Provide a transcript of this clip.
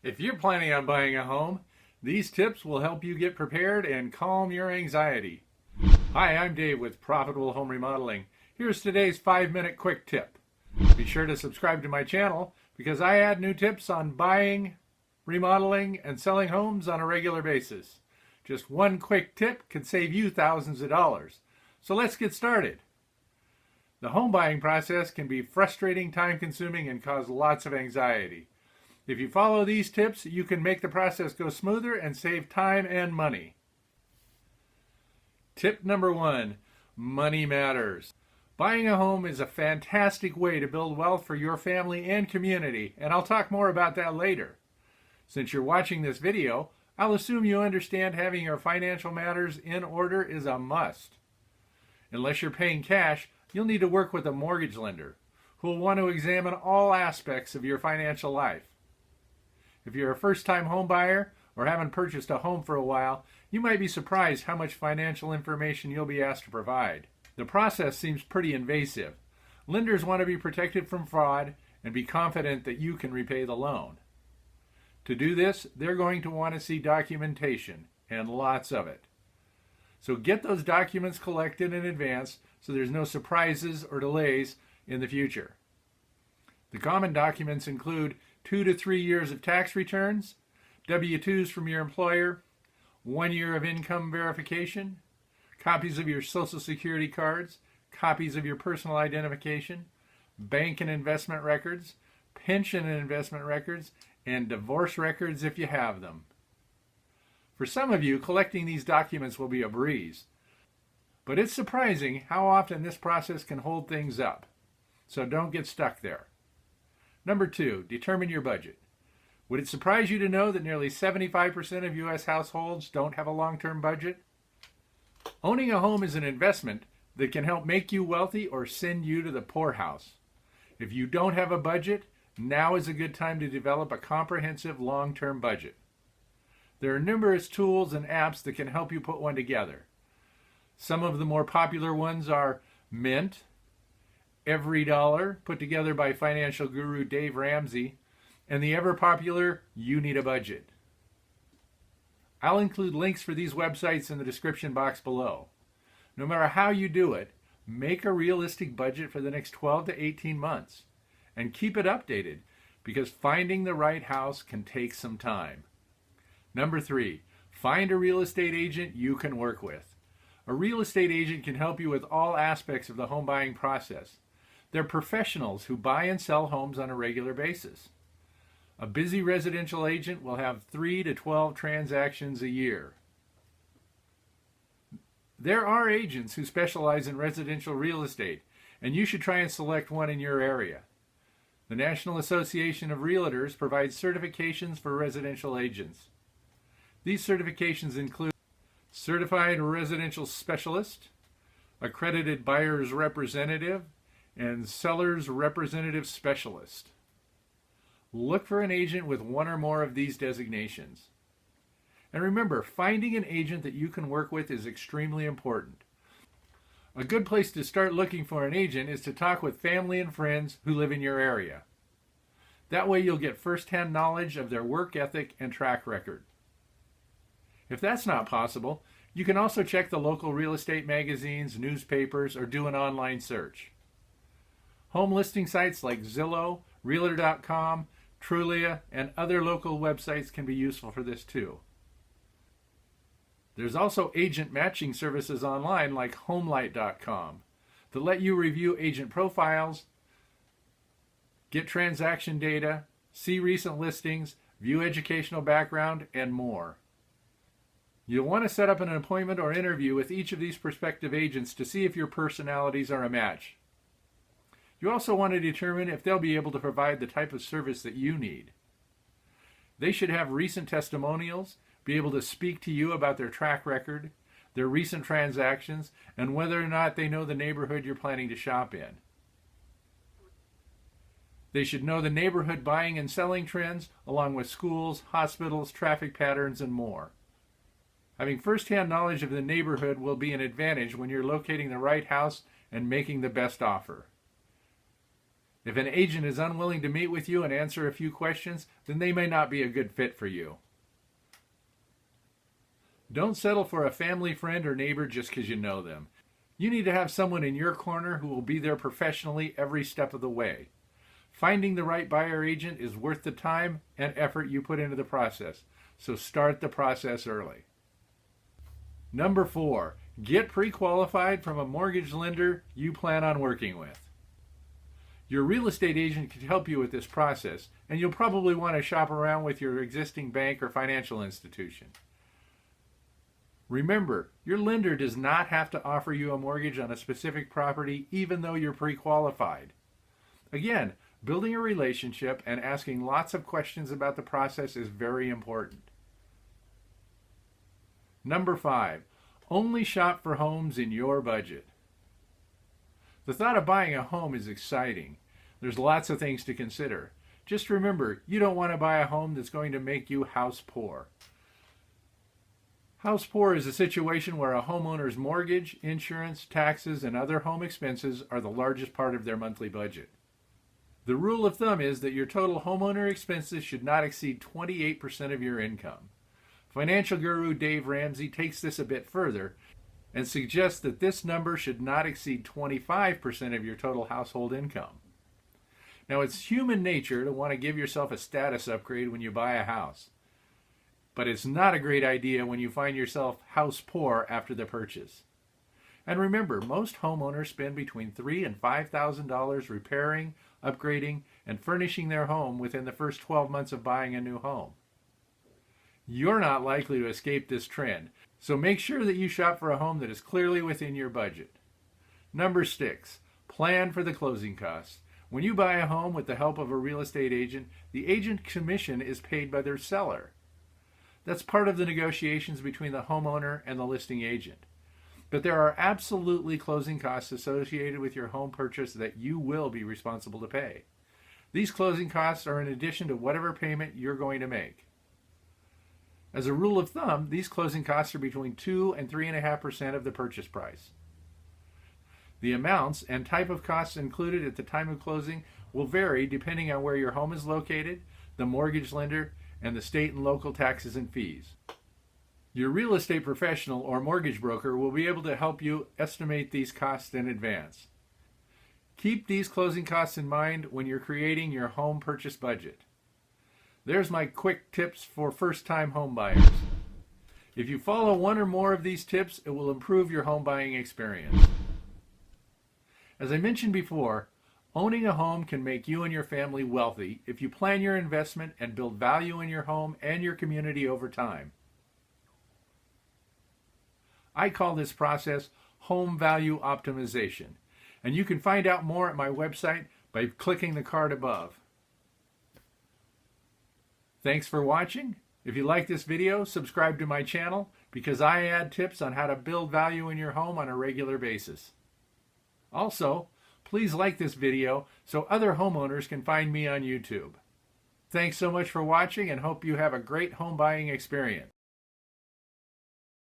If you're planning on buying a home, these tips will help you get prepared and calm your anxiety. Hi, I'm Dave with Profitable Home Remodeling. Here's today's 5-minute quick tip. Be sure to subscribe to my channel because I add new tips on buying, remodeling, and selling homes on a regular basis. Just one quick tip can save you thousands of dollars. So let's get started. The home buying process can be frustrating, time-consuming, and cause lots of anxiety. If you follow these tips, you can make the process go smoother and save time and money. Tip number 1, money matters. Buying a home is a fantastic way to build wealth for your family and community, and I'll talk more about that later. Since you're watching this video, I'll assume you understand having your financial matters in order is a must. Unless you're paying cash, you'll need to work with a mortgage lender who will want to examine all aspects of your financial life. If you're a first-time home buyer or haven't purchased a home for a while, you might be surprised how much financial information you'll be asked to provide. The process seems pretty invasive. Lenders want to be protected from fraud and be confident that you can repay the loan. To do this, they're going to want to see documentation, and lots of it. So get those documents collected in advance so there's no surprises or delays in the future. The common documents include 2 to 3 years of tax returns, W-2s from your employer, 1 year of income verification, copies of your Social Security cards, copies of your personal identification, bank and investment records, pension and investment records, and divorce records if you have them. For some of you, collecting these documents will be a breeze, but it's surprising how often this process can hold things up. So don't get stuck there. Number 2, determine your budget. Would it surprise you to know that nearly 75% of U.S. households don't have a long-term budget? Owning a home is an investment that can help make you wealthy or send you to the poorhouse. If you don't have a budget, now is a good time to develop a comprehensive long-term budget. There are numerous tools and apps that can help you put one together. Some of the more popular ones are Mint, Every Dollar, put together by financial guru Dave Ramsey, and the ever-popular You Need a Budget. I'll include links for these websites in the description box below. No matter how you do it, make a realistic budget for the next 12 to 18 months and keep it updated because finding the right house can take some time. Number 3, find a real estate agent you can work with. A real estate agent can help you with all aspects of the home buying process. They're professionals who buy and sell homes on a regular basis. A busy residential agent will have 3 to 12 transactions a year. There are agents who specialize in residential real estate, and you should try and select one in your area. The National Association of Realtors provides certifications for residential agents. These certifications include Certified Residential Specialist, Accredited Buyer's Representative, and Seller's Representative Specialist. Look for an agent with one or more of these designations. And remember, finding an agent that you can work with is extremely important. A good place to start looking for an agent is to talk with family and friends who live in your area. That way you'll get first-hand knowledge of their work ethic and track record. If that's not possible, you can also check the local real estate magazines, newspapers, or do an online search. Home listing sites like Zillow, Realtor.com, Trulia, and other local websites can be useful for this too. There's also agent matching services online like Homelight.com that let you review agent profiles, get transaction data, see recent listings, view educational background, and more. You'll want to set up an appointment or interview with each of these prospective agents to see if your personalities are a match. You also want to determine if they'll be able to provide the type of service that you need. They should have recent testimonials, be able to speak to you about their track record, their recent transactions, and whether or not they know the neighborhood you're planning to shop in. They should know the neighborhood buying and selling trends, along with schools, hospitals, traffic patterns, and more. Having first-hand knowledge of the neighborhood will be an advantage when you're locating the right house and making the best offer. If an agent is unwilling to meet with you and answer a few questions, then they may not be a good fit for you. Don't settle for a family friend or neighbor just because you know them. You need to have someone in your corner who will be there professionally every step of the way. Finding the right buyer agent is worth the time and effort you put into the process, so start the process early. Number 4, get pre-qualified from a mortgage lender you plan on working with. Your real estate agent can help you with this process, and you'll probably want to shop around with your existing bank or financial institution. Remember, your lender does not have to offer you a mortgage on a specific property even though you're pre-qualified. Again, building a relationship and asking lots of questions about the process is very important. Number 5, only shop for homes in your budget. The thought of buying a home is exciting. There's lots of things to consider. Just remember, you don't want to buy a home that's going to make you house poor. House poor is a situation where a homeowner's mortgage, insurance, taxes, and other home expenses are the largest part of their monthly budget. The rule of thumb is that your total homeowner expenses should not exceed 28% of your income. Financial guru Dave Ramsey takes this a bit further and suggests that this number should not exceed 25% of your total household income. Now, it's human nature to want to give yourself a status upgrade when you buy a house. But it's not a great idea when you find yourself house poor after the purchase. And remember, most homeowners spend between $3,000 and $5,000 repairing, upgrading, and furnishing their home within the first 12 months of buying a new home. You're not likely to escape this trend, so make sure that you shop for a home that is clearly within your budget. Number 6, plan for the closing costs. When you buy a home with the help of a real estate agent, the agent commission is paid by their seller. That's part of the negotiations between the homeowner and the listing agent. But there are absolutely closing costs associated with your home purchase that you will be responsible to pay. These closing costs are in addition to whatever payment you're going to make. As a rule of thumb, these closing costs are between 2 and 3.5% of the purchase price. The amounts and type of costs included at the time of closing will vary depending on where your home is located, the mortgage lender, and the state and local taxes and fees. Your real estate professional or mortgage broker will be able to help you estimate these costs in advance. Keep these closing costs in mind when you're creating your home purchase budget. There's my quick tips for first-time home buyers. If you follow one or more of these tips, it will improve your home buying experience. As I mentioned before, owning a home can make you and your family wealthy if you plan your investment and build value in your home and your community over time. I call this process home value optimization, and you can find out more at my website by clicking the card above. Thanks for watching. If you like this video, subscribe to my channel because I add tips on how to build value in your home on a regular basis. Also, please like this video so other homeowners can find me on YouTube. Thanks so much for watching and hope you have a great home buying experience.